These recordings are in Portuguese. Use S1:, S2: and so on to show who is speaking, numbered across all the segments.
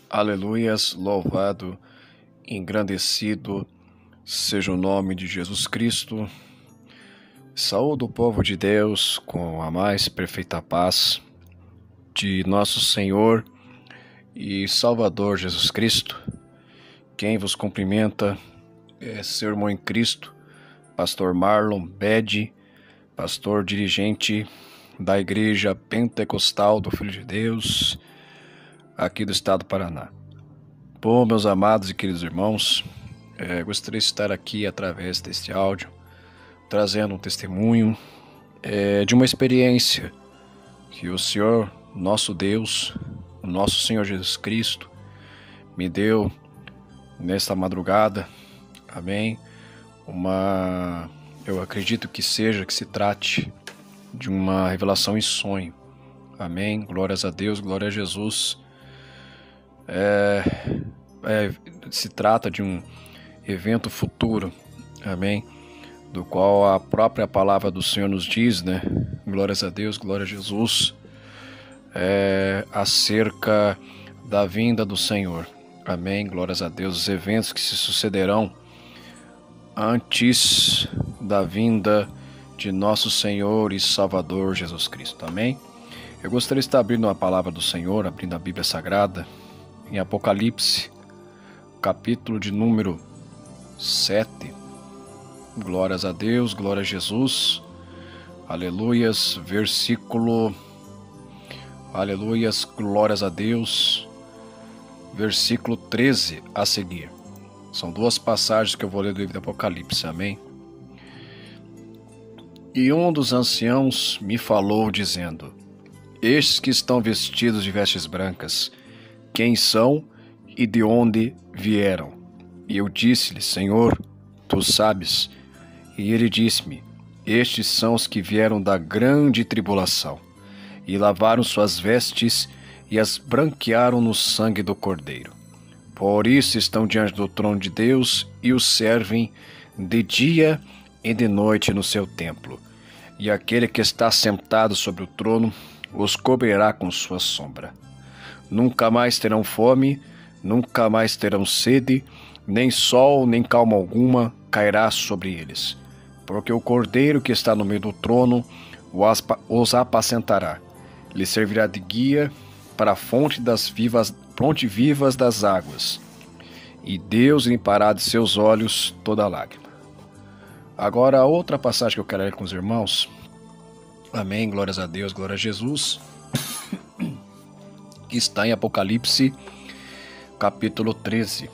S1: Aleluias, louvado, engrandecido seja o nome de Jesus Cristo. Saúdo o povo de Deus com a mais perfeita paz de nosso Senhor e Salvador Jesus Cristo. Quem vos cumprimenta é seu irmão em Cristo, pastor Marlon Bede, pastor dirigente da Igreja Pentecostal do Filho de Deus, aqui do estado do Paraná. Bom, meus amados e queridos irmãos, gostaria de estar aqui através deste áudio, trazendo um testemunho de uma experiência que o Senhor, nosso Deus, o nosso Senhor Jesus Cristo, me deu nesta madrugada, amém? Eu acredito que se trate de uma revelação em sonho, amém? Glórias a Deus, glória a Jesus. Se trata de um evento futuro, amém? Do qual a própria palavra do Senhor nos diz, né? Glórias a Deus, glória a Jesus, acerca da vinda do Senhor, amém? Glórias a Deus, os eventos que se sucederão antes da vinda de nosso Senhor e Salvador Jesus Cristo, amém? Eu gostaria de estar abrindo a palavra do Senhor, abrindo a Bíblia Sagrada, em Apocalipse, capítulo de número 7. Glórias a Deus, glória a Jesus. Aleluias, aleluias, glórias a Deus. Versículo 13 a seguir. São duas passagens que eu vou ler do livro do Apocalipse, amém? E um dos anciãos me falou, dizendo: Estes que estão vestidos de vestes brancas, quem são e de onde vieram? E eu disse-lhe: Senhor, tu sabes. E ele disse-me: Estes são os que vieram da grande tribulação, e lavaram suas vestes e as branquearam no sangue do Cordeiro. Por isso estão diante do trono de Deus e o servem de dia e de noite no seu templo. E aquele que está sentado sobre o trono os cobrirá com sua sombra. Nunca mais terão fome, nunca mais terão sede, nem sol, nem calma alguma cairá sobre eles. Porque o Cordeiro que está no meio do trono os apacentará. Lhe servirá de guia para a fonte vivas das águas. E Deus limpará de seus olhos toda lágrima. Agora, a outra passagem que eu quero ler com os irmãos. Amém, glórias a Deus, glória a Jesus. Que está em Apocalipse, capítulo 13.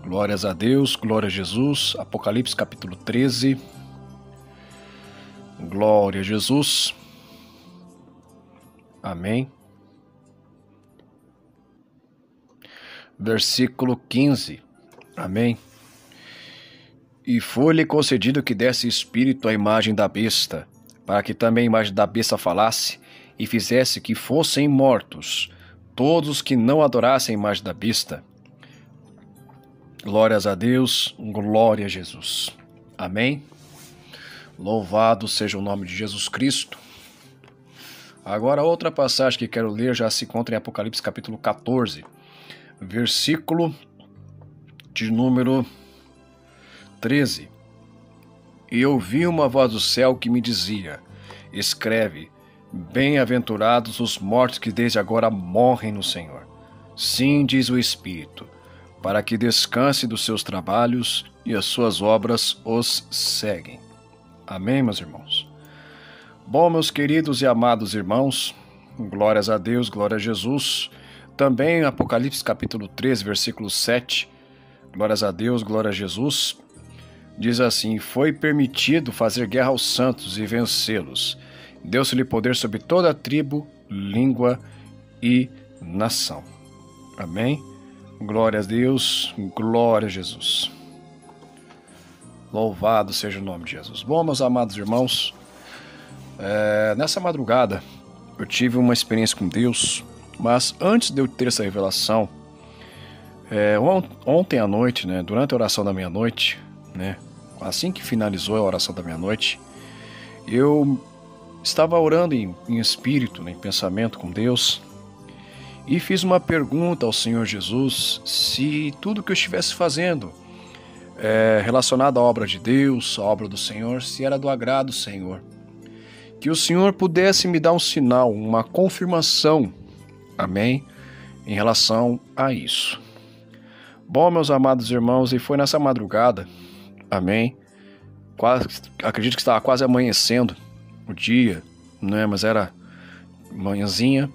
S1: Glórias a Deus, glória a Jesus. Apocalipse, capítulo 13. Glória a Jesus. Amém. Versículo 15. Amém. E foi-lhe concedido que desse espírito à imagem da besta, para que também a imagem da besta falasse, e fizesse que fossem mortos todos os que não adorassem a imagem da besta. Glórias a Deus, glória a Jesus. Amém? Louvado seja o nome de Jesus Cristo. Agora, outra passagem que quero ler já se encontra em Apocalipse capítulo 14, versículo de número 13. E ouvi uma voz do céu que me dizia: Escreve, bem-aventurados os mortos que desde agora morrem no Senhor. Sim, diz o Espírito, para que descanse dos seus trabalhos e as suas obras os seguem. Amém, meus irmãos? Bom, meus queridos e amados irmãos, glórias a Deus, glória a Jesus. Também Apocalipse capítulo 13, versículo 7, glórias a Deus, glória a Jesus. Diz assim: Foi permitido fazer guerra aos santos e vencê-los. Deu-se-lhe poder sobre toda a tribo, língua e nação. Amém? Glória a Deus, glória a Jesus. Louvado seja o nome de Jesus. Bom, meus amados irmãos, nessa madrugada eu tive uma experiência com Deus, mas antes de eu ter essa revelação, ontem à noite, né, durante a oração da meia-noite, né, assim que finalizou a oração da meia-noite, eu estava orando em espírito, né, em pensamento com Deus, e fiz uma pergunta ao Senhor Jesus se tudo que eu estivesse fazendo relacionado à obra de Deus, à obra do Senhor, se era do agrado do Senhor. Que o Senhor pudesse me dar um sinal, uma confirmação, amém, em relação a isso. Bom, meus amados irmãos, e foi nessa madrugada, amém, acredito que estava quase amanhecendo o dia, né, mas era manhãzinha,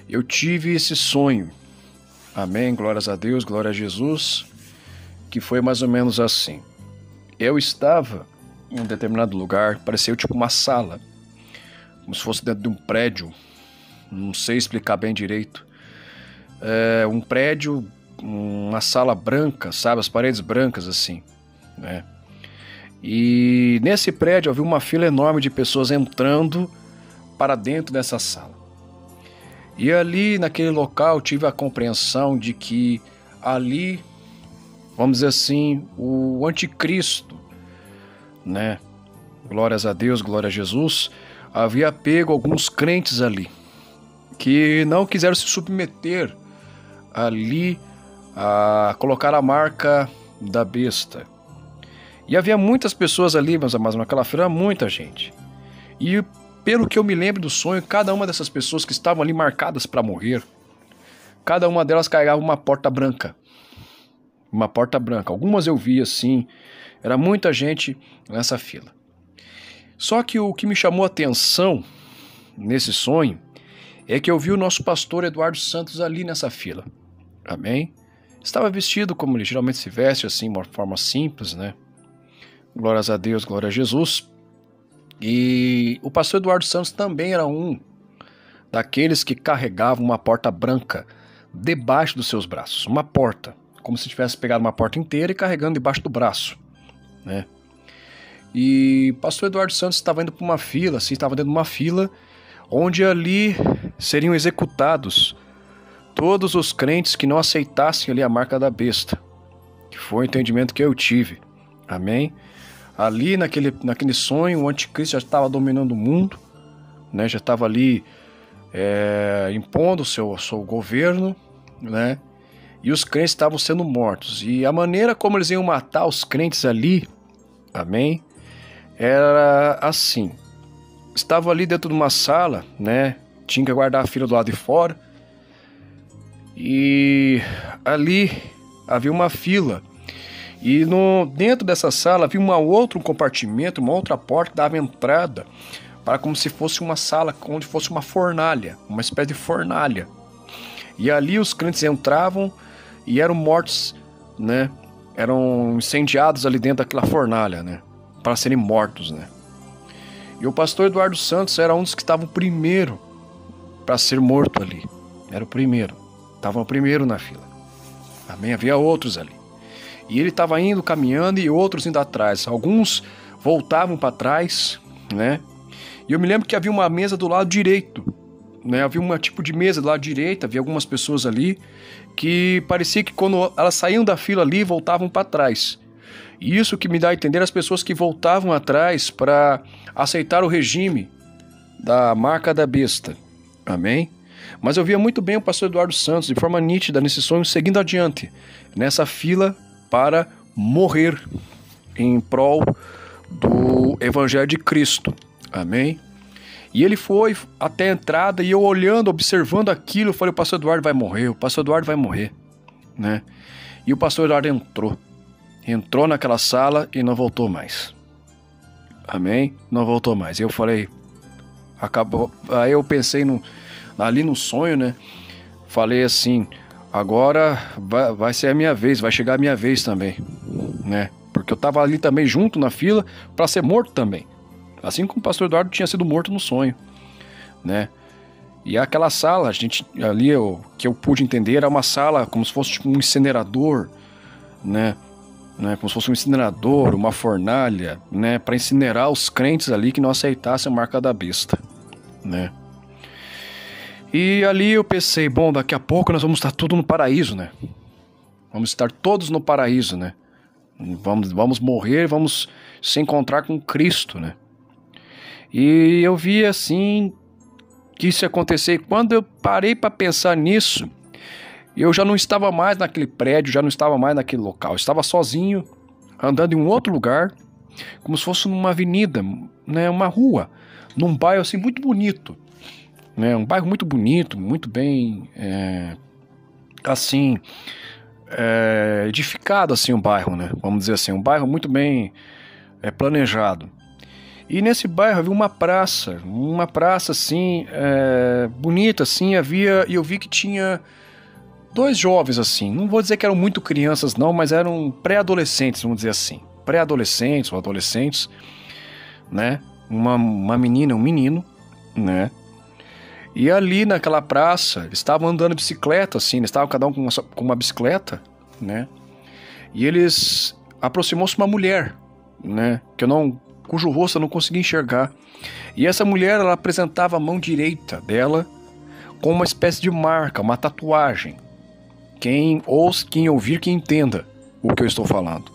S1: eu tive esse sonho, amém, glórias a Deus, glória a Jesus, que foi mais ou menos assim. Eu estava em um determinado lugar, parecia tipo uma sala, como se fosse dentro de um prédio, não sei explicar bem direito. Um prédio, uma sala branca, sabe, as paredes brancas assim, né? E nesse prédio havia uma fila enorme de pessoas entrando para dentro dessa sala. E ali naquele local tive a compreensão de que ali, vamos dizer assim, o anticristo, né? Glórias a Deus, glória a Jesus, havia pego alguns crentes ali, que não quiseram se submeter ali a colocar a marca da besta. E havia muitas pessoas ali, meus amados, naquela feira, muita gente. E pelo que eu me lembro do sonho, cada uma dessas pessoas que estavam ali marcadas para morrer, cada uma delas carregava uma porta branca. Uma porta branca. Algumas eu vi assim, era muita gente nessa fila. Só que o que me chamou a atenção nesse sonho é que eu vi o nosso pastor Eduardo Santos ali nessa fila. Amém? Estava vestido como ele geralmente se veste, assim, de uma forma simples, né? Glórias a Deus, glória a Jesus. E o pastor Eduardo Santos também era um daqueles que carregavam uma porta branca debaixo dos seus braços. Uma porta, como se tivesse pegado uma porta inteira e carregando debaixo do braço, né? E o pastor Eduardo Santos estava indo para uma fila, assim, estava dentro de uma fila, onde ali seriam executados todos os crentes que não aceitassem ali a marca da besta, que foi o entendimento que eu tive, amém? Ali naquele sonho, o anticristo já estava dominando o mundo, né? Já estava ali impondo o seu governo, né? E os crentes estavam sendo mortos, e a maneira como eles iam matar os crentes ali, amém, era assim: estava ali dentro de uma sala, né? Tinha que guardar a fila do lado de fora, e ali havia uma fila, e dentro dessa sala havia um compartimento, uma outra porta que dava entrada para como se fosse uma sala, onde fosse uma fornalha, uma espécie de fornalha. E ali os crentes entravam e eram mortos, né? Eram incendiados ali dentro daquela fornalha, né? Para serem mortos, né? E o pastor Eduardo Santos era um dos que estavam primeiro para ser morto ali. Era o primeiro. Estava o primeiro na fila. Amém? Havia outros ali. E ele estava indo, caminhando, e outros indo atrás. Alguns voltavam para trás, né? E eu me lembro que havia uma mesa do lado direito, né? Havia um tipo de mesa do lado direito, havia algumas pessoas ali que parecia que quando elas saíam da fila ali, voltavam para trás. E isso que me dá a entender as pessoas que voltavam atrás para aceitar o regime da marca da besta. Amém? Mas eu via muito bem o pastor Eduardo Santos, de forma nítida, nesse sonho, seguindo adiante, nessa fila para morrer em prol do Evangelho de Cristo. Amém? E ele foi até a entrada, e eu olhando, observando aquilo, eu falei: o pastor Eduardo vai morrer, o pastor Eduardo vai morrer, né? E o pastor Eduardo entrou naquela sala e não voltou mais. Amém? Não voltou mais. Eu falei, acabou. Aí eu pensei ali no sonho, né? Falei assim: agora vai ser a minha vez, vai chegar a minha vez também, né? Porque eu estava ali também junto na fila para ser morto também, assim como o pastor Eduardo tinha sido morto no sonho, né? E aquela sala, a gente ali, que eu pude entender, era uma sala como se fosse tipo um incinerador, né? Como se fosse um incinerador, uma fornalha, né? Para incinerar os crentes ali que não aceitassem a marca da besta, né? E ali eu pensei: bom, daqui a pouco nós vamos estar tudo no paraíso, né? Vamos estar todos no paraíso, né? Vamos morrer, vamos se encontrar com Cristo, né? E eu vi assim que isso ia acontecer. E quando eu parei para pensar nisso, eu já não estava mais naquele prédio, já não estava mais naquele local. Eu estava sozinho, andando em um outro lugar, como se fosse numa avenida, né, uma rua, num bairro assim muito bonito, né, um bairro muito bonito, muito bem, assim, edificado assim um bairro, né, vamos dizer assim, um bairro muito bem planejado. E nesse bairro havia uma praça assim, bonita assim, havia, e eu vi que tinha dois jovens assim, não vou dizer que eram muito crianças não, mas eram pré-adolescentes, vamos dizer assim, pré-adolescentes ou adolescentes, né, uma menina, um menino, né, e ali naquela praça, eles estavam andando de bicicleta assim, eles estavam cada um com uma bicicleta, né, e eles, aproximou-se uma mulher, né, cujo rosto eu não conseguia enxergar. E essa mulher, ela apresentava a mão direita dela com uma espécie de marca, uma tatuagem. Quem ouvir, que entenda o que eu estou falando.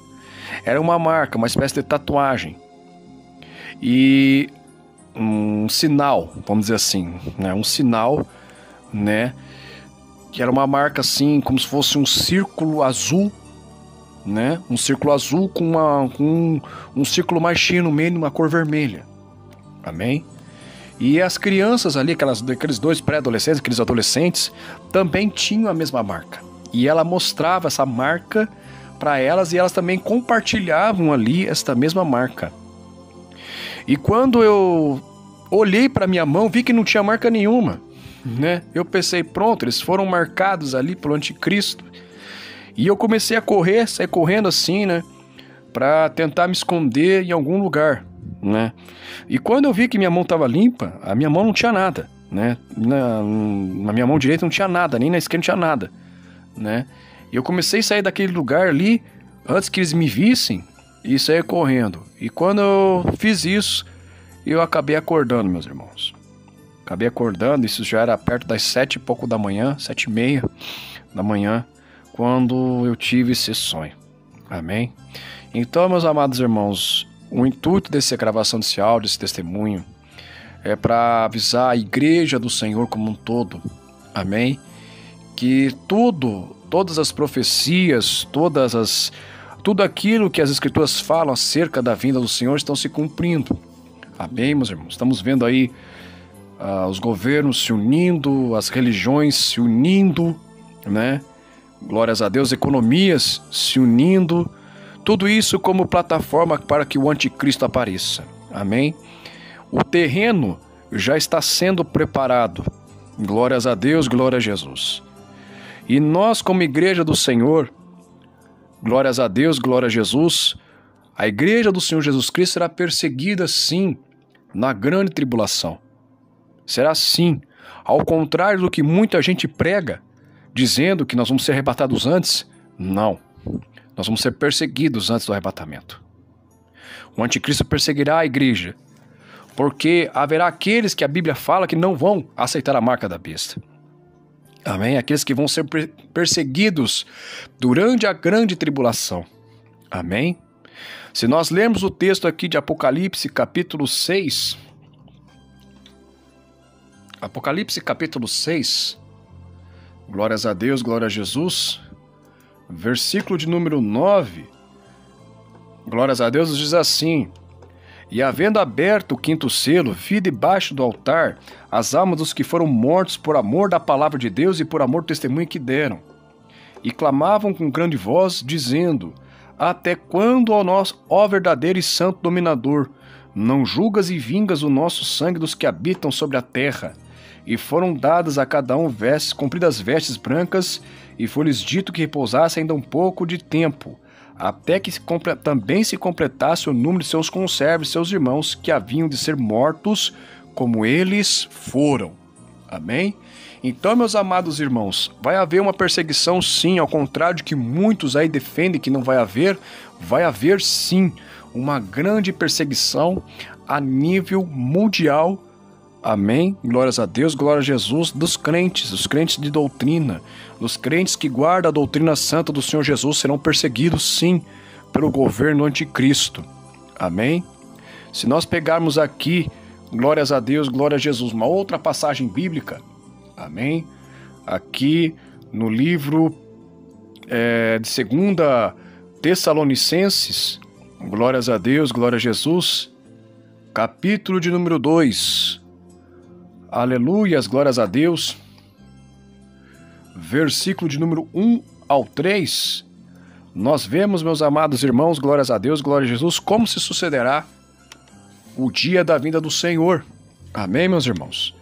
S1: Era uma marca, uma espécie de tatuagem. E um sinal, vamos dizer assim, né? Um sinal, né? Que era uma marca assim, como se fosse um círculo azul, né? Um círculo azul com um círculo mais cheio no meio, uma cor vermelha. Amém? E as crianças ali, aqueles dois pré-adolescentes, aqueles adolescentes, também tinham a mesma marca. E ela mostrava essa marca para elas e elas também compartilhavam ali esta mesma marca. E quando eu olhei para minha mão, vi que não tinha marca nenhuma, né? Eu pensei, pronto, eles foram marcados ali pelo anticristo. E eu comecei a correr, sair correndo assim, né? Pra tentar me esconder em algum lugar, né? E quando eu vi que minha mão estava limpa, a minha mão não tinha nada, né? Na minha mão direita não tinha nada, nem na esquerda não tinha nada, né? E eu comecei a sair daquele lugar ali, antes que eles me vissem, e sair correndo. E quando eu fiz isso, eu acabei acordando, meus irmãos. Acabei acordando, isso já era perto das 7 e pouco da manhã, 7:30 da manhã, quando eu tive esse sonho. Amém? Então, meus amados irmãos, o intuito dessa gravação desse áudio, desse testemunho, é para avisar a igreja do Senhor como um todo. Amém? Que todas as profecias, tudo aquilo que as escrituras falam acerca da vinda do Senhor estão se cumprindo. Amém, meus irmãos? Estamos vendo aí os governos se unindo, as religiões se unindo, né? Glórias a Deus, economias se unindo, tudo isso como plataforma para que o anticristo apareça. Amém? O terreno já está sendo preparado. Glórias a Deus, glória a Jesus. E nós, como igreja do Senhor, glórias a Deus, glória a Jesus, a igreja do Senhor Jesus Cristo será perseguida sim na grande tribulação. Será sim, ao contrário do que muita gente prega, dizendo que nós vamos ser arrebatados antes. Não, nós vamos ser perseguidos antes do arrebatamento. O anticristo perseguirá a igreja, porque haverá aqueles que a Bíblia fala que não vão aceitar a marca da besta. Amém? Aqueles que vão ser perseguidos durante a grande tribulação. Amém? Se nós lermos o texto aqui de Apocalipse, capítulo 6, Apocalipse, capítulo 6, glórias a Deus, glória a Jesus, versículo de número 9, glórias a Deus, diz assim: E havendo aberto o quinto selo, vi debaixo do altar as almas dos que foram mortos por amor da palavra de Deus e por amor do testemunho que deram. E clamavam com grande voz, dizendo: Até quando, ó verdadeiro e santo dominador, não julgas e vingas o nosso sangue dos que habitam sobre a terra? E foram dadas a cada um compridas vestes brancas, e foi-lhes dito que repousasse ainda um pouco de tempo, até que também se completasse o número de seus conservos, seus irmãos, que haviam de ser mortos, como eles foram. Amém? Então, meus amados irmãos, vai haver uma perseguição sim, ao contrário de que muitos aí defendem que não vai haver sim uma grande perseguição a nível mundial. Amém? Glórias a Deus, glória a Jesus, dos crentes, os crentes de doutrina, os crentes que guardam a doutrina santa do Senhor Jesus serão perseguidos sim pelo governo anticristo. Amém? Se nós pegarmos aqui Glórias a Deus, glória a Jesus. Uma outra passagem bíblica, amém? Aqui no livro de 2 Tessalonicenses, glórias a Deus, glória a Jesus, capítulo de número 2, aleluias, glórias a Deus, versículo de número 1 ao 3, nós vemos, meus amados irmãos, glórias a Deus, glória a Jesus, como se sucederá o dia da vinda do Senhor. Amém, meus irmãos?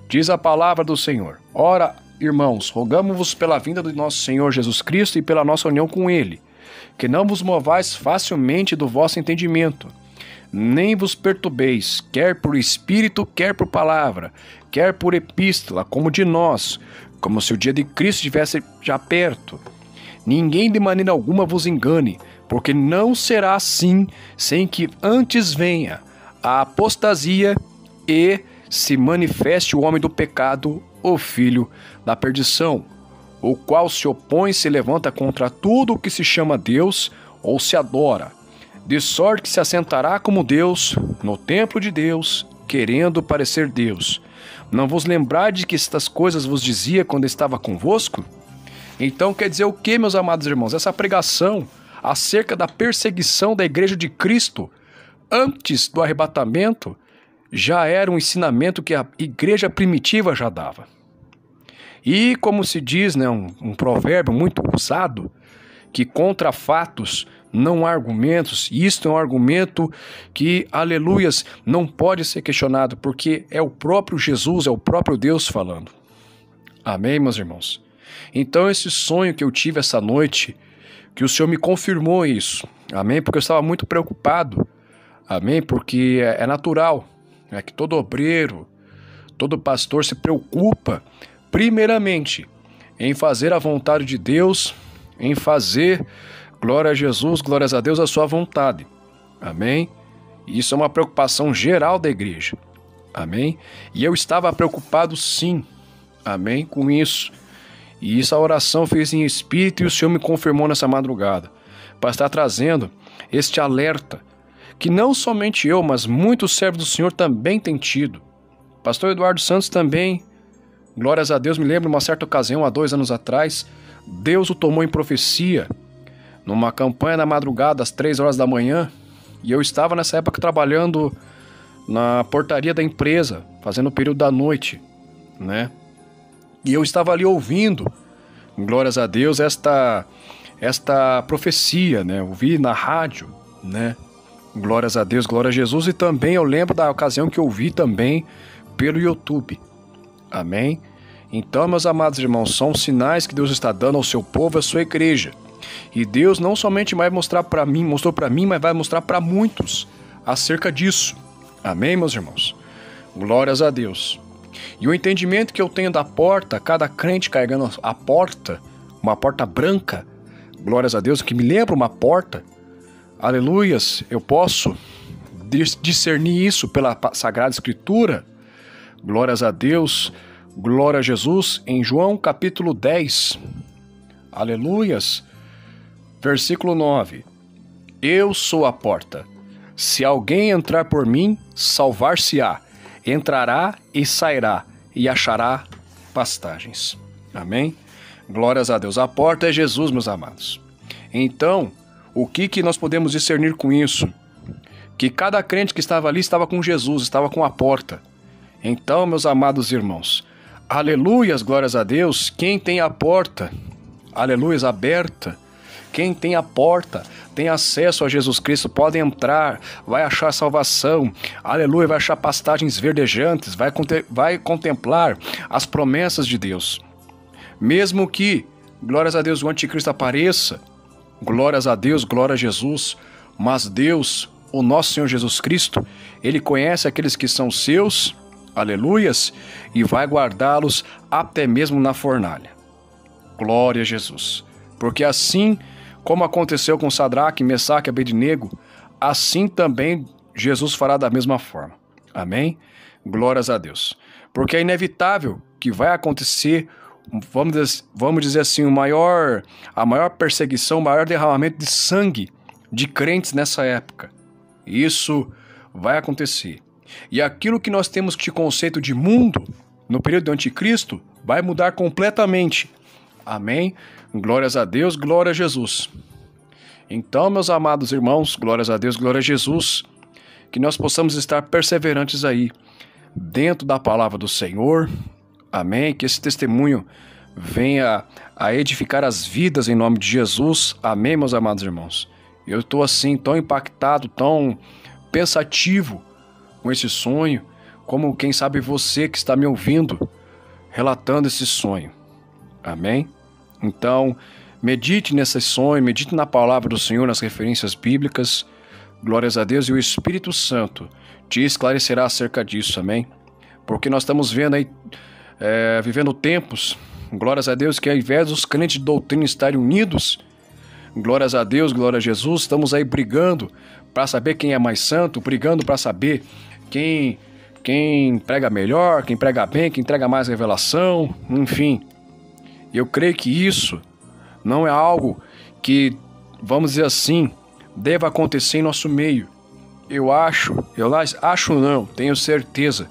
S1: Diz a palavra do Senhor: ora, irmãos, rogamo-vos pela vinda do nosso Senhor Jesus Cristo e pela nossa união com Ele, que não vos movais facilmente do vosso entendimento, nem vos perturbeis, quer por espírito, quer por palavra, quer por epístola, como de nós, como se o dia de Cristo estivesse já perto. Ninguém de maneira alguma vos engane, porque não será assim, sem que antes venha a apostasia e se manifeste o homem do pecado, o filho da perdição, o qual se opõe e se levanta contra tudo o que se chama Deus ou se adora, de sorte que se assentará como Deus no templo de Deus, querendo parecer Deus. Não vos lembrais de que estas coisas vos dizia quando estava convosco? Então quer dizer o que, meus amados irmãos? Essa pregação acerca da perseguição da igreja de Cristo antes do arrebatamento já era um ensinamento que a igreja primitiva já dava. E como se diz, um provérbio muito usado, que contra fatos não há argumentos, e isto é um argumento que, aleluias, não pode ser questionado, porque é o próprio Jesus, é o próprio Deus falando. Amém, meus irmãos? Então esse sonho que eu tive essa noite, que o Senhor me confirmou isso, amém? Porque eu estava muito preocupado, amém? Porque é natural, que todo obreiro, todo pastor se preocupa, primeiramente, em fazer a vontade de Deus, em fazer, glória a Jesus, glórias a Deus, a sua vontade, amém? Isso é uma preocupação geral da igreja, amém? E eu estava preocupado sim, amém, com isso. E essa oração fez em espírito e o Senhor me confirmou nessa madrugada, para estar trazendo este alerta, que não somente eu, mas muitos servos do Senhor também têm tido. Pastor Eduardo Santos também, glórias a Deus, me lembro uma certa ocasião, há 2 anos atrás, Deus o tomou em profecia, numa campanha na madrugada, às 3 horas da manhã, e eu estava nessa época trabalhando na portaria da empresa, fazendo o período da noite, né? E eu estava ali ouvindo, glórias a Deus, esta profecia, né? Ouvi na rádio, né? Glórias a Deus, glória a Jesus. E também eu lembro da ocasião que eu vi também pelo YouTube. Amém? Então, meus amados irmãos, são sinais que Deus está dando ao seu povo, à sua igreja. E Deus não somente vai mostrar para mim, mostrou para mim, mas vai mostrar para muitos acerca disso. Amém, meus irmãos? Glórias a Deus. E o entendimento que eu tenho da porta, cada crente carregando a porta, uma porta branca, glórias a Deus, que me lembra uma porta, aleluias, eu posso discernir isso pela Sagrada Escritura, glórias a Deus, glória a Jesus, em João capítulo 10, aleluias, versículo 9, eu sou a porta, se alguém entrar por mim, salvar-se-á, entrará e sairá e achará pastagens. Amém? Glórias a Deus. A porta é Jesus, meus amados. Então, o que nós podemos discernir com isso? Que cada crente que estava ali estava com Jesus, estava com a porta. Então, meus amados irmãos, aleluias, glórias a Deus, quem tem a porta, aleluias, aberta, quem tem a porta, tem acesso a Jesus Cristo, pode entrar, vai achar salvação, aleluia, vai achar pastagens verdejantes, vai contemplar as promessas de Deus. Mesmo que, glórias a Deus, o anticristo apareça, glórias a Deus, glória a Jesus, mas Deus, o nosso Senhor Jesus Cristo, Ele conhece aqueles que são seus, aleluias, e vai guardá-los até mesmo na fornalha. Glória a Jesus. Porque assim como aconteceu com Sadraque, Mesaque e Abednego, assim também Jesus fará da mesma forma. Amém? Glórias a Deus. Porque é inevitável que vai acontecer, vamos dizer assim, a maior perseguição, o maior derramamento de sangue de crentes nessa época. Isso vai acontecer. E aquilo que nós temos de conceito de mundo no período do anticristo vai mudar completamente. Amém? Glórias a Deus, glória a Jesus. Então, meus amados irmãos, glórias a Deus, glória a Jesus, que nós possamos estar perseverantes aí, dentro da palavra do Senhor. Amém? Que esse testemunho venha a edificar as vidas em nome de Jesus. Amém, meus amados irmãos? Eu estou assim, tão impactado, tão pensativo com esse sonho, como quem sabe você que está me ouvindo, relatando esse sonho. Amém? Então, medite nesse sonho, medite na palavra do Senhor, nas referências bíblicas. Glórias a Deus, e o Espírito Santo te esclarecerá acerca disso, amém? Porque nós estamos vendo aí, vivendo tempos, glórias a Deus, que ao invés dos crentes de doutrina estarem unidos, glórias a Deus, glória a Jesus, estamos aí brigando para saber quem é mais santo, brigando para saber quem prega melhor, quem prega bem, quem entrega mais revelação, enfim. Eu creio que isso não é algo que, vamos dizer assim, deva acontecer em nosso meio. Eu acho não, tenho certeza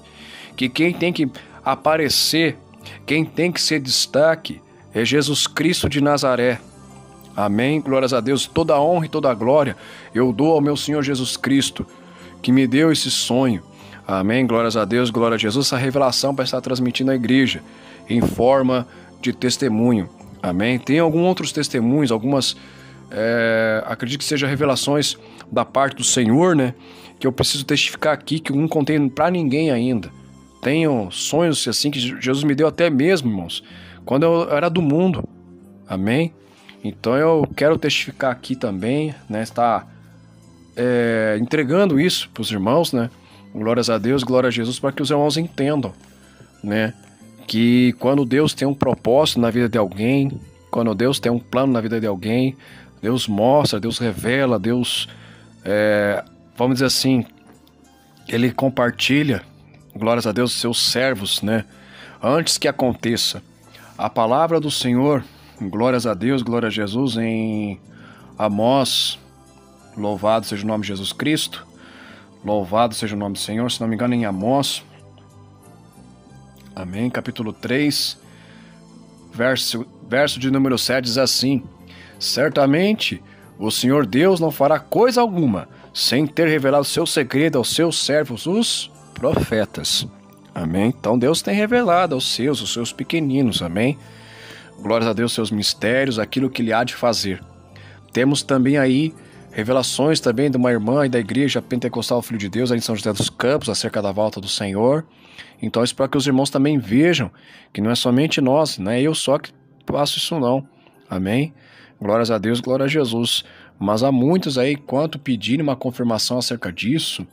S1: que quem tem que aparecer, quem tem que ser destaque é Jesus Cristo de Nazaré. Amém? Glórias a Deus, toda a honra e toda a glória eu dou ao meu Senhor Jesus Cristo, que me deu esse sonho. Amém? Glórias a Deus, glória a Jesus, essa revelação para estar transmitindo à igreja em forma de testemunho. Amém? Tem alguns outros testemunhos, algumas, acredito que sejam revelações da parte do Senhor, né? Que eu preciso testificar aqui, que eu não contei para ninguém ainda. Tenho sonhos assim que Jesus me deu até mesmo, irmãos, quando eu era do mundo. Amém? Então eu quero testificar aqui também, né? Estar entregando isso para os irmãos, né? Glórias a Deus, glória a Jesus, para que os irmãos entendam, né? Que quando Deus tem um propósito na vida de alguém, quando Deus tem um plano na vida de alguém, Deus mostra, Deus revela, Deus, vamos dizer assim, Ele compartilha, glórias a Deus, seus servos, né? Antes que aconteça. A palavra do Senhor, glórias a Deus, glória a Jesus, em Amós, louvado seja o nome de Jesus Cristo, louvado seja o nome do Senhor, se não me engano, em Amós, amém, capítulo 3, verso de número 7, diz assim: certamente o Senhor Deus não fará coisa alguma sem ter revelado seu segredo aos seus servos, os profetas. Amém? Então Deus tem revelado aos seus pequeninos, amém? Glórias a Deus, seus mistérios, aquilo que Ele há de fazer. Temos também aí revelações também de uma irmã e da igreja pentecostal Filho de Deus, aí em São José dos Campos, acerca da volta do Senhor. Então, espero que os irmãos também vejam que não é somente nós, não é eu só que faço isso não. Amém? Glórias a Deus, glória a Jesus. Mas há muitos aí, quanto pedirem uma confirmação acerca disso,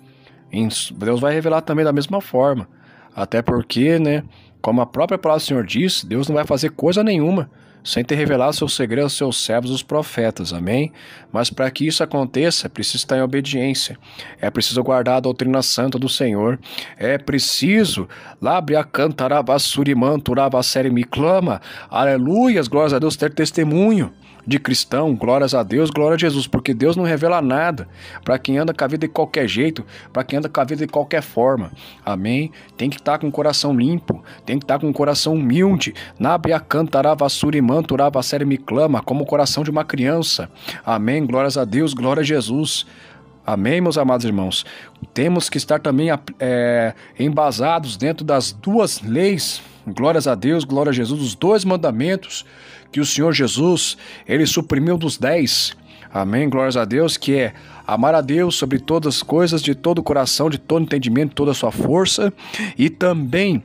S1: Deus vai revelar também da mesma forma. Até porque, né, como a própria palavra do Senhor diz, Deus não vai fazer coisa nenhuma sem ter revelado seus segredos aos seus servos, os profetas, amém? Mas para que isso aconteça, é preciso estar em obediência, é preciso guardar a doutrina santa do Senhor, é preciso, labria cantará vassurimanturava série me clama, aleluias, glórias a Deus, ter testemunho de cristão, glórias a Deus, glória a Jesus, porque Deus não revela nada para quem anda com a vida de qualquer jeito, para quem anda com a vida de qualquer forma, amém? Tem que estar com o coração limpo, tem que estar com o coração humilde, nabria cantará vassurimanturava série me clama, como o coração de uma criança, amém? Glórias a Deus, glória a Jesus. Amém, meus amados irmãos? Temos que estar também embasados dentro das duas leis, glórias a Deus, glória a Jesus, os 2 mandamentos que o Senhor Jesus, Ele suprimiu dos 10. Amém, glórias a Deus, que é amar a Deus sobre todas as coisas, de todo o coração, de todo entendimento, de toda a sua força, e também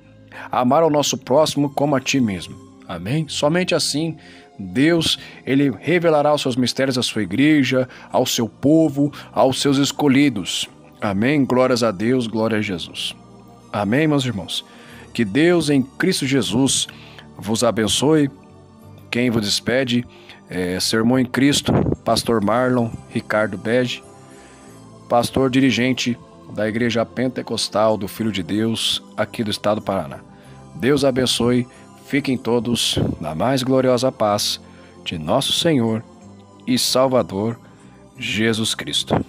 S1: amar ao nosso próximo como a ti mesmo. Amém? Somente assim Deus, Ele revelará os seus mistérios à sua igreja, ao seu povo, aos seus escolhidos. Amém? Glórias a Deus, glória a Jesus. Amém, meus irmãos? Que Deus em Cristo Jesus vos abençoe. Quem vos despede é Sermão em Cristo, Pastor Marlon Ricardo Bege, pastor dirigente da Igreja Pentecostal do Filho de Deus, aqui do estado do Paraná. Deus abençoe. Fiquem todos na mais gloriosa paz de nosso Senhor e Salvador Jesus Cristo.